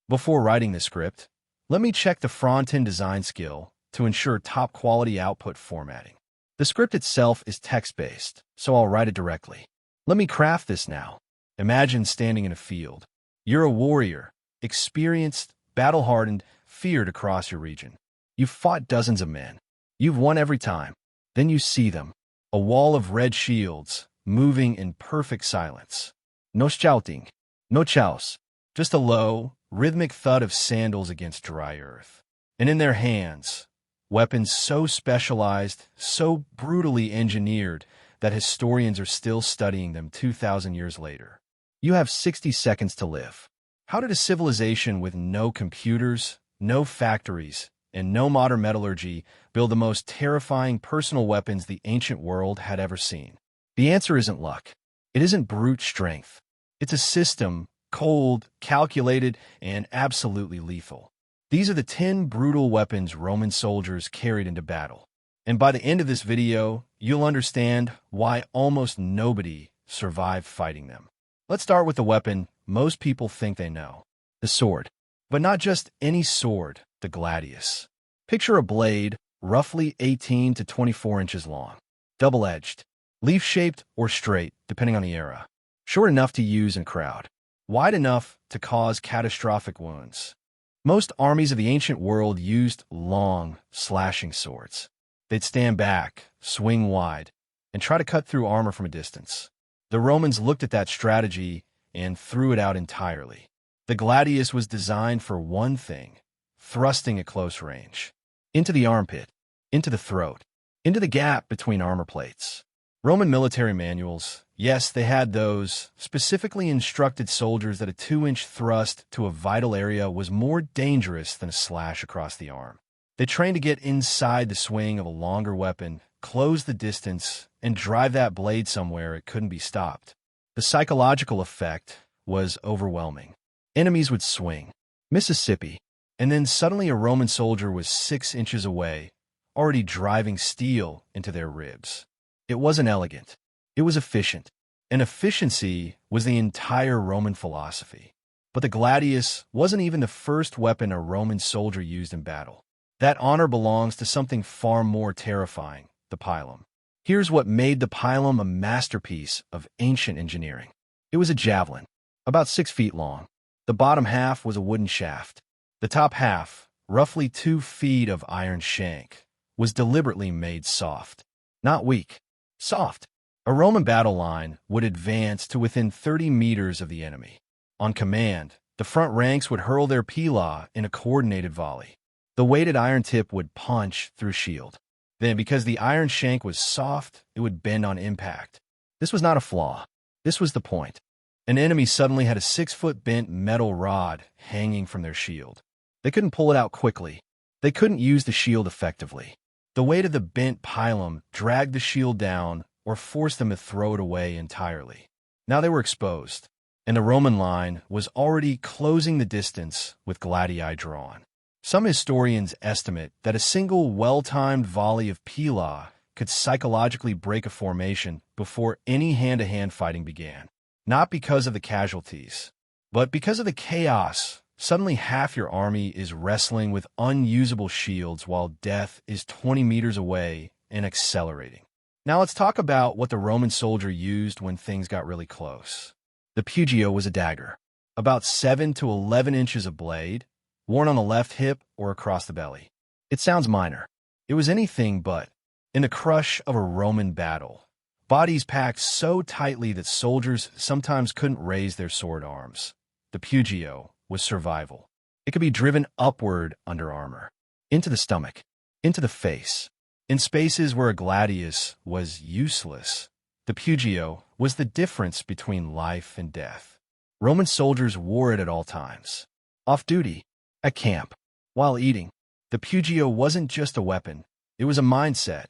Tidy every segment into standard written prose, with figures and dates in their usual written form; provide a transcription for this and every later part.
Before writing the script, let me check the front-end design skill to ensure top-quality output formatting. The script itself is text-based, so I'll write it directly. Let me craft this now. Imagine standing in a field. You're a warrior, experienced, battle-hardened, feared across your region. You've fought dozens of men. You've won every time. Then you see them, a wall of red shields, moving in perfect silence. No shouting, no chows, just a low, rhythmic thud of sandals against dry earth. And in their hands, weapons so specialized, so brutally engineered, that historians are still studying them 2,000 years later. You have 60 seconds to live. How did a civilization with no computers, no factories, and no modern metallurgy build the most terrifying personal weapons the ancient world had ever seen? The answer isn't luck. It isn't brute strength. It's a system, cold, calculated, and absolutely lethal. These are the 10 brutal weapons Roman soldiers carried into battle. And by the end of this video, you'll understand why almost nobody survived fighting them. Let's start with the weapon most people think they know, the sword. But not just any sword, the Gladius. Picture a blade, roughly 18 to 24 inches long, double-edged, leaf-shaped or straight, depending on the era, short enough to use in crowd, wide enough to cause catastrophic wounds. Most armies of the ancient world used long, slashing swords. They'd stand back, swing wide, and try to cut through armor from a distance. The Romans looked at that strategy and threw it out entirely. The Gladius was designed for one thing: thrusting at close range. Into the armpit, into the throat, into the gap between armor plates. Roman military manuals, yes, they had those, specifically instructed soldiers that a 2-inch thrust to a vital area was more dangerous than a slash across the arm. They trained to get inside the swing of a longer weapon, close the distance, and drive that blade somewhere it couldn't be stopped. The psychological effect was overwhelming. Enemies would swing, Mississippi, and then suddenly a Roman soldier was 6 inches away, already driving steel into their ribs. It wasn't elegant. It was efficient. And efficiency was the entire Roman philosophy. But the Gladius wasn't even the first weapon a Roman soldier used in battle. That honor belongs to something far more terrifying, the Pilum. Here's what made the Pilum a masterpiece of ancient engineering. It was a javelin, about 6 feet long. The bottom half was a wooden shaft. The top half, roughly 2 feet of iron shank, was deliberately made soft. Not weak, soft. A Roman battle line would advance to within 30 meters of the enemy. On command, the front ranks would hurl their Pilum in a coordinated volley. The weighted iron tip would punch through shield. Then, because the iron shank was soft, it would bend on impact. This was not a flaw. This was the point. An enemy suddenly had a 6-foot bent metal rod hanging from their shield. They couldn't pull it out quickly. They couldn't use the shield effectively. The weight of the bent Pilum dragged the shield down or forced them to throw it away entirely. Now they were exposed, and the Roman line was already closing the distance with gladii drawn. Some historians estimate that a single well-timed volley of Pilum could psychologically break a formation before any hand-to-hand fighting began. Not because of the casualties, but because of the chaos. Suddenly half your army is wrestling with unusable shields while death is 20 meters away and accelerating. Now let's talk about what the Roman soldier used when things got really close. The Pugio was a dagger, about 7 to 11 inches of blade, worn on the left hip or across the belly. It sounds minor. It was anything but. In the crush of a Roman battle, bodies packed so tightly that soldiers sometimes couldn't raise their sword arms. The Pugio was survival. It could be driven upward under armor, into the stomach, into the face. In spaces where a Gladius was useless, the Pugio was the difference between life and death. Roman soldiers wore it at all times. Off duty, at camp, while eating. The Pugio wasn't just a weapon. It was a mindset.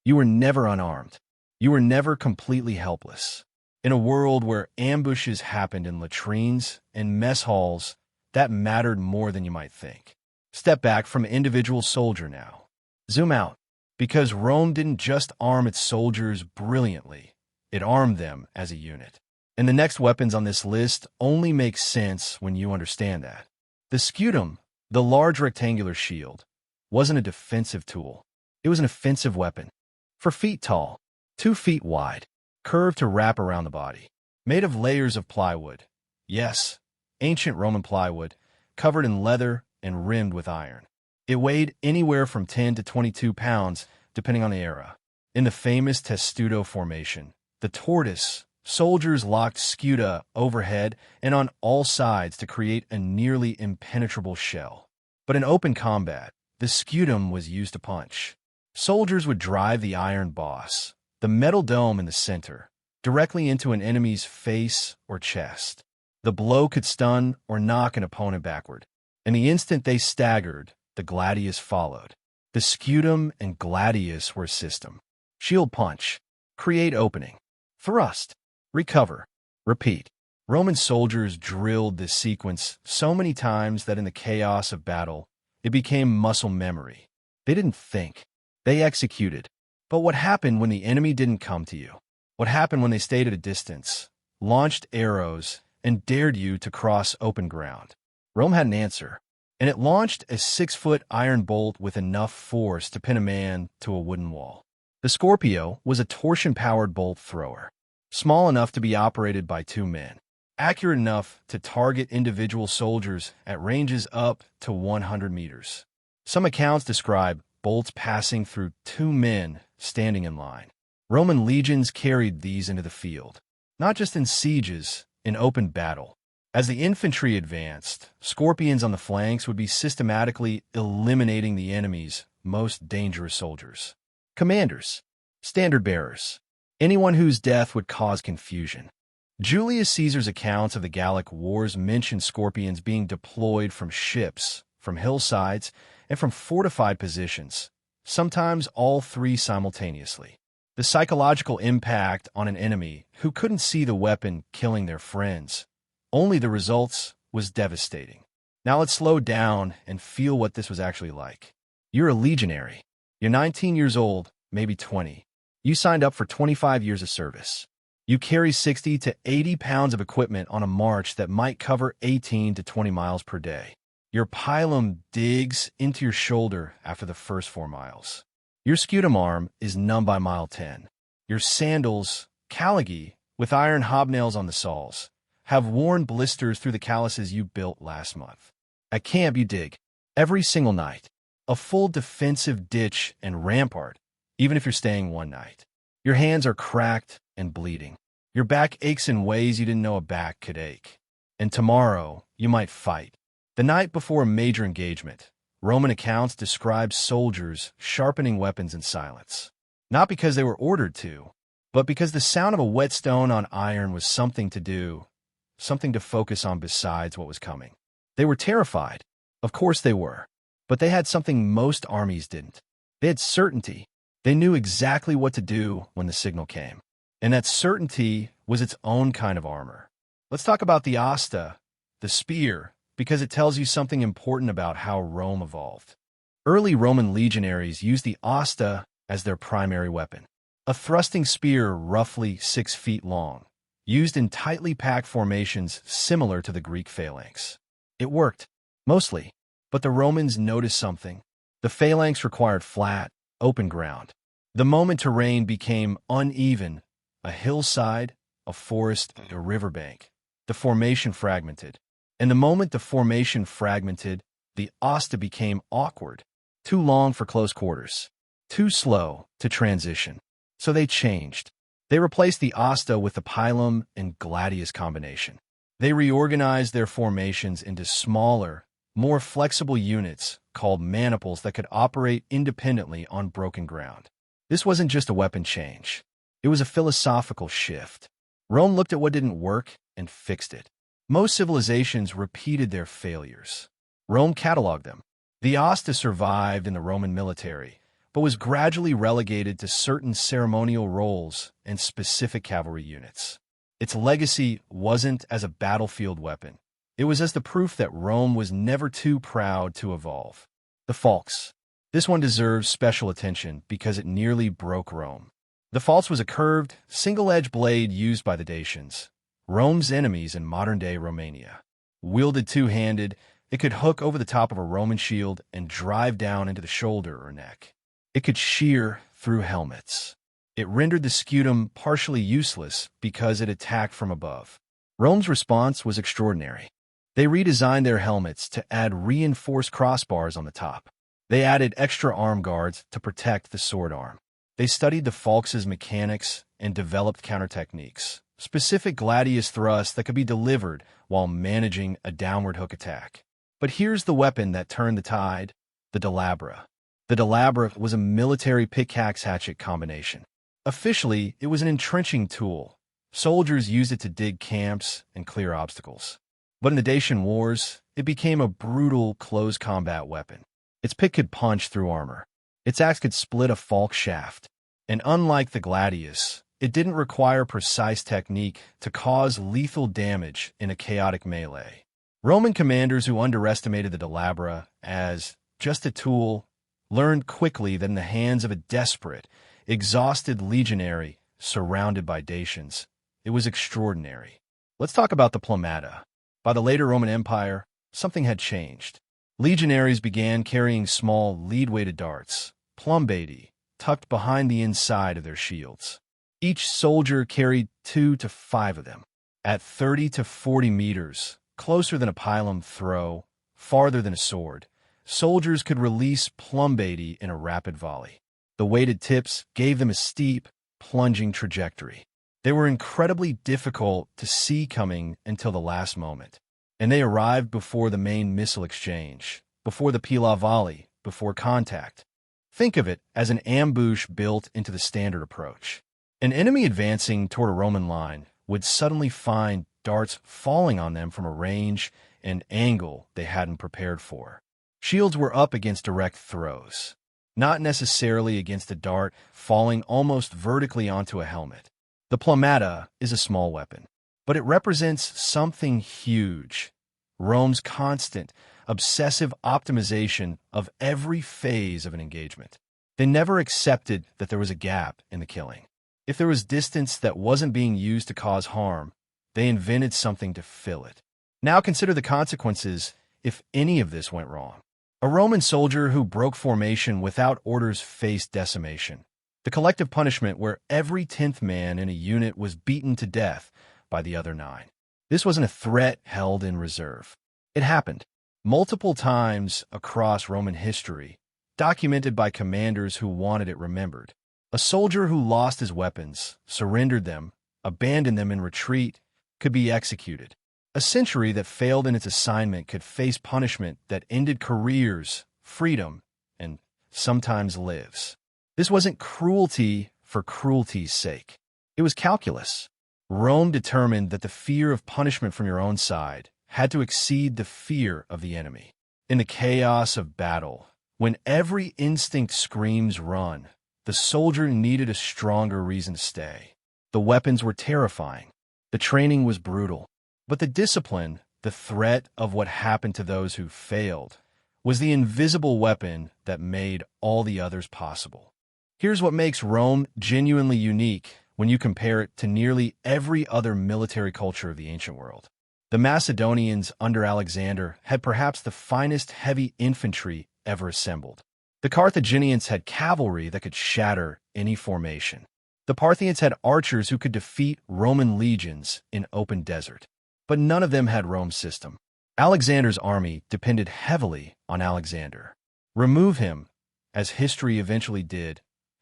You were never unarmed. You were never completely helpless. In a world where ambushes happened in latrines and mess halls, that mattered more than you might think. Step back from individual soldier now. Zoom out, because Rome didn't just arm its soldiers brilliantly, it armed them as a unit. And the next weapons on this list only make sense when you understand that. The Scutum, the large rectangular shield, wasn't a defensive tool. It was an offensive weapon. 4 feet tall, 2 feet wide, curved to wrap around the body. Made of layers of plywood. Yes, ancient Roman plywood, covered in leather and rimmed with iron. It weighed anywhere from 10 to 22 pounds, depending on the era. In the famous testudo formation, the tortoise, soldiers locked scuta overhead and on all sides to create a nearly impenetrable shell. But in open combat, the scutum was used to punch. Soldiers would drive the iron boss, the metal dome in the center, directly into an enemy's face or chest. The blow could stun or knock an opponent backward. In the instant they staggered, the Gladius followed. The Scutum and Gladius were a system. Shield punch. Create opening. Thrust. Recover. Repeat. Roman soldiers drilled this sequence so many times that in the chaos of battle, it became muscle memory. They didn't think. They executed. But what happened when the enemy didn't come to you? What happened when they stayed at a distance, launched arrows, and dared you to cross open ground? Rome had an answer, and it launched a 6-foot iron bolt with enough force to pin a man to a wooden wall. The Scorpio was a torsion-powered bolt thrower, small enough to be operated by 2 men, accurate enough to target individual soldiers at ranges up to 100 meters. Some accounts describe bolts passing through 2 men standing in line. Roman legions carried these into the field, not just in sieges, in open battle. As the infantry advanced, scorpions on the flanks would be systematically eliminating the enemy's most dangerous soldiers. Commanders, standard-bearers, anyone whose death would cause confusion. Julius Caesar's accounts of the Gallic Wars mention scorpions being deployed from ships, from hillsides, and from fortified positions, sometimes all 3 simultaneously. The psychological impact on an enemy who couldn't see the weapon killing their friends, only the results, was devastating. Now let's slow down and feel what this was actually like. You're a legionary. You're 19 years old, maybe 20. You signed up for 25 years of service. You carry 60 to 80 pounds of equipment on a march that might cover 18 to 20 miles per day. Your pilum digs into your shoulder after the first 4 miles. Your scutum arm is numb by mile 10. Your sandals, caligy, with iron hobnails on the soles, have worn blisters through the calluses you built last month. At camp, you dig every single night. A full defensive ditch and rampart, even if you're staying one night. Your hands are cracked and bleeding. Your back aches in ways you didn't know a back could ache. And tomorrow, you might fight. The night before a major engagement, Roman accounts describe soldiers sharpening weapons in silence. Not because they were ordered to, but because the sound of a whetstone on iron was something to do, something to focus on besides what was coming. They were terrified. Of course they were. But they had something most armies didn't. They had certainty. They knew exactly what to do when the signal came. And that certainty was its own kind of armor. Let's talk about the Hasta, the spear, because it tells you something important about how Rome evolved. Early Roman legionaries used the Hasta as their primary weapon. A thrusting spear roughly 6 feet long, used in tightly packed formations similar to the Greek phalanx. It worked, mostly, but the Romans noticed something. The phalanx required flat, open ground. The moment terrain became uneven, a hillside, a forest, a riverbank, the formation fragmented. And the moment the formation fragmented, the Hasta became awkward, too long for close quarters, too slow to transition. So they changed. They replaced the Hasta with the Pilum and Gladius combination. They reorganized their formations into smaller, more flexible units called maniples that could operate independently on broken ground. This wasn't just a weapon change. It was a philosophical shift. Rome looked at what didn't work and fixed it. Most civilizations repeated their failures. Rome cataloged them. The Hasta survived in the Roman military, but was gradually relegated to certain ceremonial roles and specific cavalry units. Its legacy wasn't as a battlefield weapon. It was as the proof that Rome was never too proud to evolve. The Falx. This one deserves special attention because it nearly broke Rome. The Falx was a curved, single-edged blade used by the Dacians, Rome's enemies in modern-day Romania. Wielded two-handed, It could hook over the top of a Roman shield and drive down into the shoulder or neck. It could shear through helmets. It rendered the scutum partially useless because it attacked from above. Rome's response was extraordinary. They redesigned their helmets to add reinforced crossbars on the top. They added extra arm guards to protect the sword arm. They studied the Falx's mechanics and developed counter techniques, specific Gladius thrusts that could be delivered while managing a downward hook attack. But here's the weapon that turned the tide, the Dolabra. The Dolabra was a military pickaxe-hatchet combination. Officially, it was an entrenching tool. Soldiers used it to dig camps and clear obstacles. But in the Dacian Wars, it became a brutal close combat weapon. Its pick could punch through armor. Its axe could split a Falx shaft. And unlike the Gladius, it didn't require precise technique to cause lethal damage in a chaotic melee. Roman commanders who underestimated the Dolabra as just a tool learned quickly that in the hands of a desperate, exhausted legionary surrounded by Dacians, it was extraordinary. Let's talk about the Plumbata. By the later Roman Empire, something had changed. Legionaries began carrying small, lead-weighted darts, Plumbata, tucked behind the inside of their shields. Each soldier carried 2 to 5 of them. At 30 to 40 meters, closer than a Pilum throw, farther than a sword, soldiers could release Plumbata in a rapid volley. The weighted tips gave them a steep, plunging trajectory. They were incredibly difficult to see coming until the last moment, and they arrived before the main missile exchange, before the Pilum volley, before contact. Think of it as an ambush built into the standard approach. An enemy advancing toward a Roman line would suddenly find darts falling on them from a range and angle they hadn't prepared for. Shields were up against direct throws, not necessarily against a dart falling almost vertically onto a helmet. The Plumbata is a small weapon, but it represents something huge. Rome's constant, obsessive optimization of every phase of an engagement. They never accepted that there was a gap in the killing. If there was distance that wasn't being used to cause harm, they invented something to fill it. Now consider the consequences if any of this went wrong. A Roman soldier who broke formation without orders faced decimation. The collective punishment where every 10th man in a unit was beaten to death by the other 9. This wasn't a threat held in reserve. It happened multiple times across Roman history, documented by commanders who wanted it remembered. A soldier who lost his weapons, surrendered them, abandoned them in retreat, could be executed. A century that failed in its assignment could face punishment that ended careers, freedom, and sometimes lives. This wasn't cruelty for cruelty's sake. It was calculus. Rome determined that the fear of punishment from your own side had to exceed the fear of the enemy. In the chaos of battle, when every instinct screams run, the soldier needed a stronger reason to stay. The weapons were terrifying. The training was brutal. But the discipline, the threat of what happened to those who failed, was the invisible weapon that made all the others possible. Here's what makes Rome genuinely unique when you compare it to nearly every other military culture of the ancient world. The Macedonians under Alexander had perhaps the finest heavy infantry ever assembled. The Carthaginians had cavalry that could shatter any formation. The Parthians had archers who could defeat Roman legions in open desert. But none of them had Rome's system. Alexander's army depended heavily on Alexander. Remove him, as history eventually did,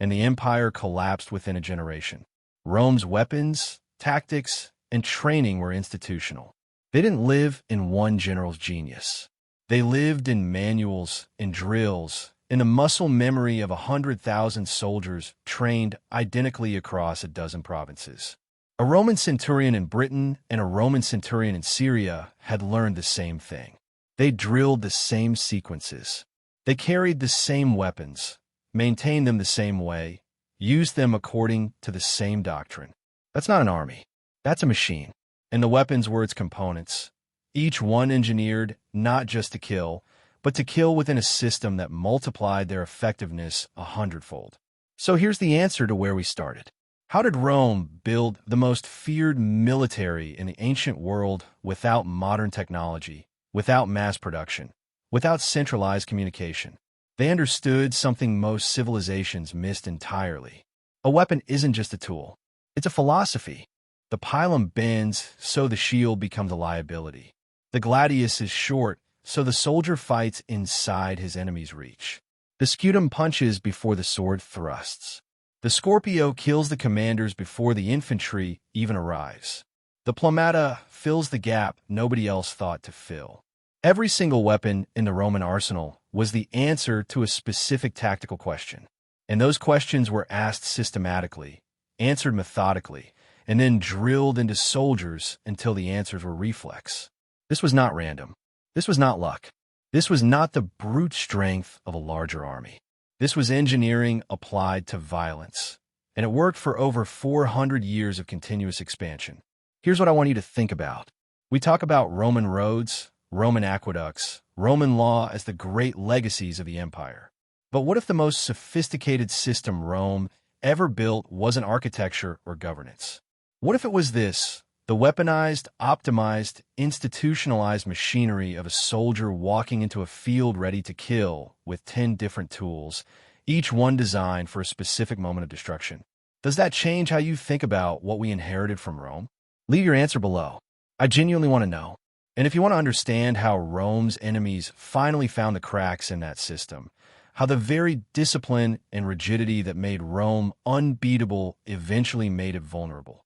and the empire collapsed within a generation. Rome's weapons, tactics, and training were institutional. They didn't live in one general's genius. They lived in manuals, in drills, in the muscle memory of 100,000 soldiers trained identically across a dozen provinces. A Roman centurion in Britain and a Roman centurion in Syria had learned the same thing. They drilled the same sequences. They carried the same weapons, maintained them the same way, used them according to the same doctrine. That's not an army. That's a machine. And the weapons were its components, each one engineered not just to kill, but to kill within a system that multiplied their effectiveness 100-fold. So here's the answer to where we started. How did Rome build the most feared military in the ancient world without modern technology, without mass production, without centralized communication. They understood something most civilizations missed entirely. A weapon isn't just a tool. It's a philosophy. The Pilum bends, so the shield becomes a liability. The Gladius is short, so the soldier fights inside his enemy's reach. The Scutum punches before the sword thrusts. The Scorpio kills the commanders before the infantry even arrives. The Plumbata fills the gap nobody else thought to fill. Every single weapon in the Roman arsenal was the answer to a specific tactical question. And those questions were asked systematically, answered methodically, and then drilled into soldiers until the answers were reflex. This was not random. This was not luck. This was not the brute strength of a larger army. This was engineering applied to violence, and it worked for over 400 years of continuous expansion. Here's what I want you to think about. We talk about Roman roads, Roman aqueducts, Roman law as the great legacies of the empire. But what if the most sophisticated system Rome ever built wasn't architecture or governance? What if it was this, the weaponized, optimized, institutionalized machinery of a soldier walking into a field ready to kill with 10 different tools, each one designed for a specific moment of destruction? Does that change how you think about what we inherited from Rome? Leave your answer below. I genuinely want to know. And if you want to understand how Rome's enemies finally found the cracks in that system, how the very discipline and rigidity that made Rome unbeatable eventually made it vulnerable,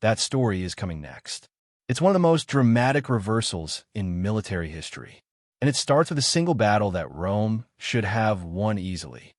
that story is coming next. It's one of the most dramatic reversals in military history. And it starts with a single battle that Rome should have won easily.